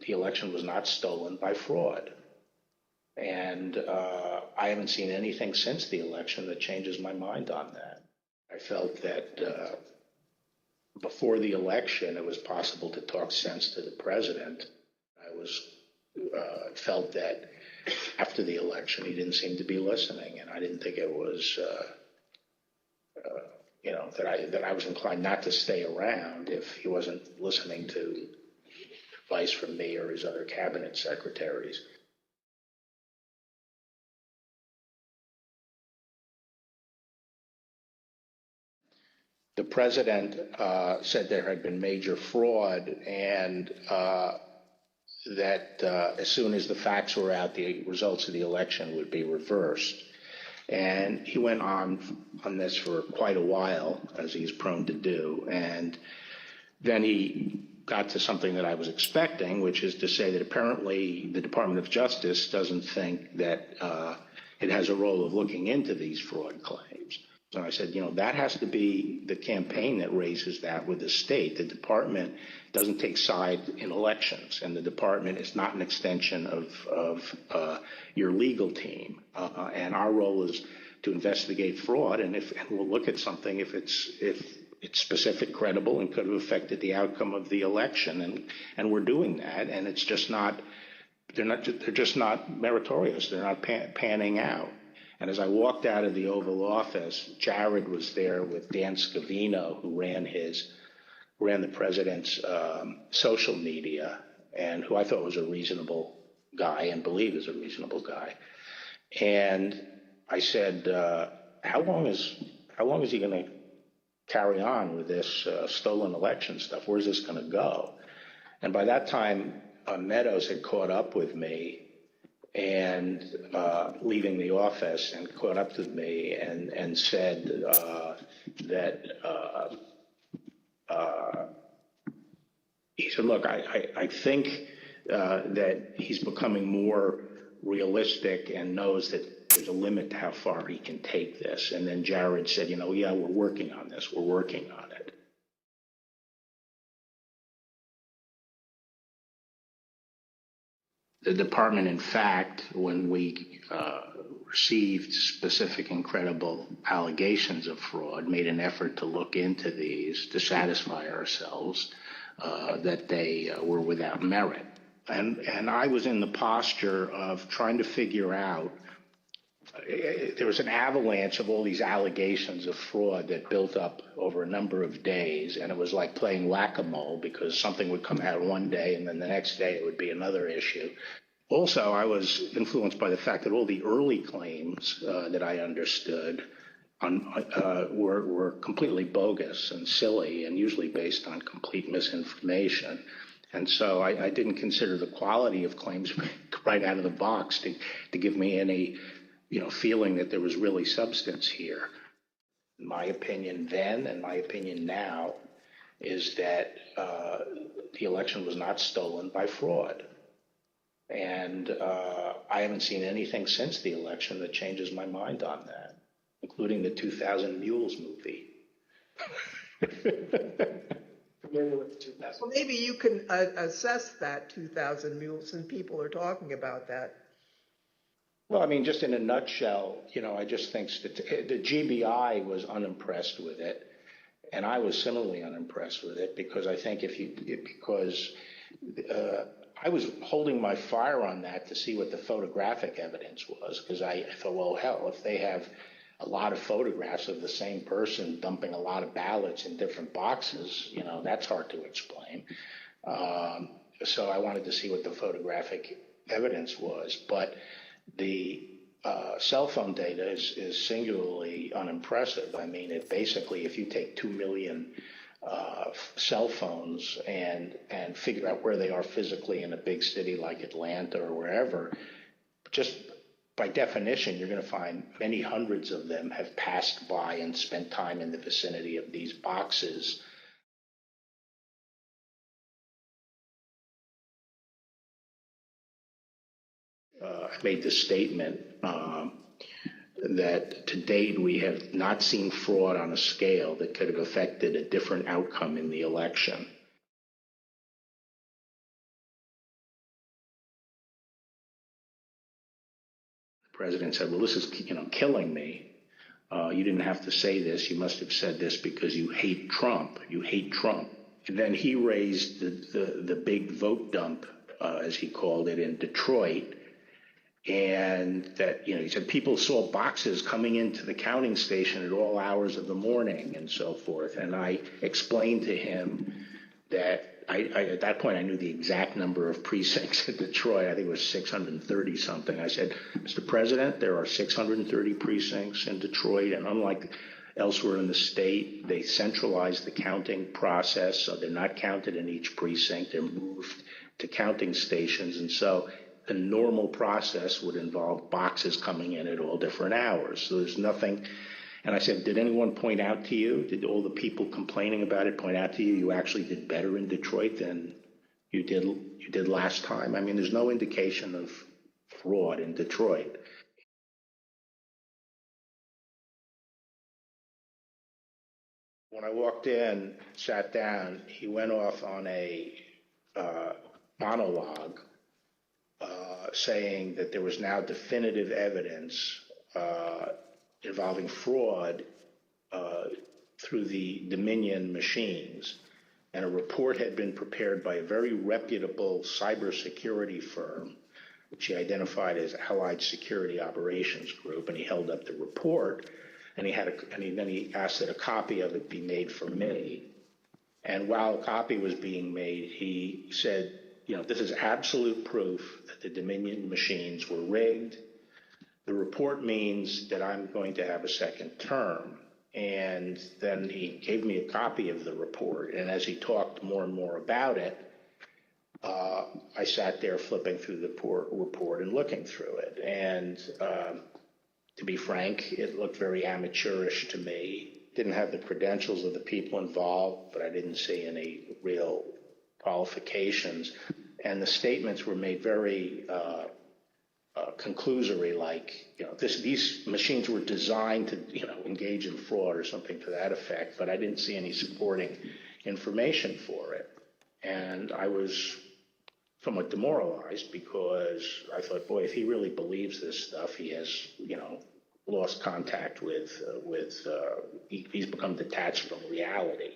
the election was not stolen by fraud. And I haven't seen anything since the election that changes my mind on that. I felt that before the election, it was possible to talk sense to the president. Felt that after the election, he didn't seem to be listening, and I didn't think it was, that I was inclined not to stay around if he wasn't listening to advice from me or his other cabinet secretaries. The president said there had been major fraud, and that as soon as the facts were out, the results of the election would be reversed. And he went on this for quite a while, as he's prone to do. And then he got to something that I was expecting, which is to say that apparently the Department of Justice doesn't think that it has a role of looking into these fraud claims. So I said, that has to be the campaign that raises that with the state. The department doesn't take side in elections, and the department is not an extension of your legal team. And our role is to investigate fraud, and we'll look at something if it's specific, credible, and could have affected the outcome of the election. And we're doing that, and it's just not. They're just not meritorious. They're not panning out. And as I walked out of the Oval Office, Jared was there with Dan Scavino, who ran the president's social media, and who I thought was a reasonable guy and believe is a reasonable guy. And I said, how long is he going to carry on with this stolen election stuff? Where's this going to go? And by that time, Meadows had caught up with me, and leaving the office, and caught up with me and said that he said, look, I think that he's becoming more realistic and knows that there's a limit to how far he can take this. And then Jared said, yeah, we're working on this. We're working on it. The department, in fact, when we received specific and credible allegations of fraud, made an effort to look into these to satisfy ourselves that they were without merit. And I was in the posture of trying to figure out, there was an avalanche of all these allegations of fraud that built up over a number of days, and it was like playing whack-a-mole because something would come out one day and then the next day it would be another issue. Also, I was influenced by the fact that all the early claims that I understood were completely bogus and silly and usually based on complete misinformation. And so I didn't consider the quality of claims right out of the box to give me any feeling that there was really substance here. My opinion then and my opinion now is that the election was not stolen by fraud. And I haven't seen anything since the election that changes my mind on that, including the 2000 Mules movie. Well, maybe you can assess that 2000 Mules, and people are talking about that. Well, I mean, just in a nutshell, I just think the GBI was unimpressed with it, and I was similarly unimpressed with it because I think I was holding my fire on that to see what the photographic evidence was, because I thought, well, hell, if they have a lot of photographs of the same person dumping a lot of ballots in different boxes, that's hard to explain. So I wanted to see what the photographic evidence was, but the cell phone data is singularly unimpressive. I mean, basically, if you take 2 million cell phones and figure out where they are physically in a big city like Atlanta or wherever, just by definition, you're going to find many hundreds of them have passed by and spent time in the vicinity of these boxes. I made the statement that to date we have not seen fraud on a scale that could have affected a different outcome in the election. president said, well, this is, killing me. You didn't have to say this. You must have said this because you hate Trump. You hate Trump. And then he raised the big vote dump, as he called it, in Detroit. And that, he said people saw boxes coming into the counting station at all hours of the morning and so forth. And I explained to him that at that point, I knew the exact number of precincts in Detroit. I think it was 630 something. I said, Mr. President, there are 630 precincts in Detroit, and unlike elsewhere in the state, they centralized the counting process, so they're not counted in each precinct. They're moved to counting stations, and so the normal process would involve boxes coming in at all different hours. So there's nothing. And I said, did anyone point out to you, did all the people complaining about it point out to you, you actually did better in Detroit than you did last time? I mean, there's no indication of fraud in Detroit. When I walked in, sat down, he went off on a monologue saying that there was now definitive evidence involving fraud through the Dominion machines. And a report had been prepared by a very reputable cybersecurity firm, which he identified as Allied Security Operations Group. And he held up the report, and then he asked that a copy of it be made for me. And while a copy was being made, he said, this is absolute proof that the Dominion machines were rigged. The report means that I'm going to have a second term. And then he gave me a copy of the report. And as he talked more and more about it, I sat there flipping through the report and looking through it. And to be frank, it looked very amateurish to me. Didn't have the credentials of the people involved, but I didn't see any real qualifications. And the statements were made very conclusory, like, these machines were designed to, engage in fraud or something to that effect, but I didn't see any supporting information for it. And I was somewhat demoralized because I thought, boy, if he really believes this stuff, he has, lost contact with he's become detached from reality.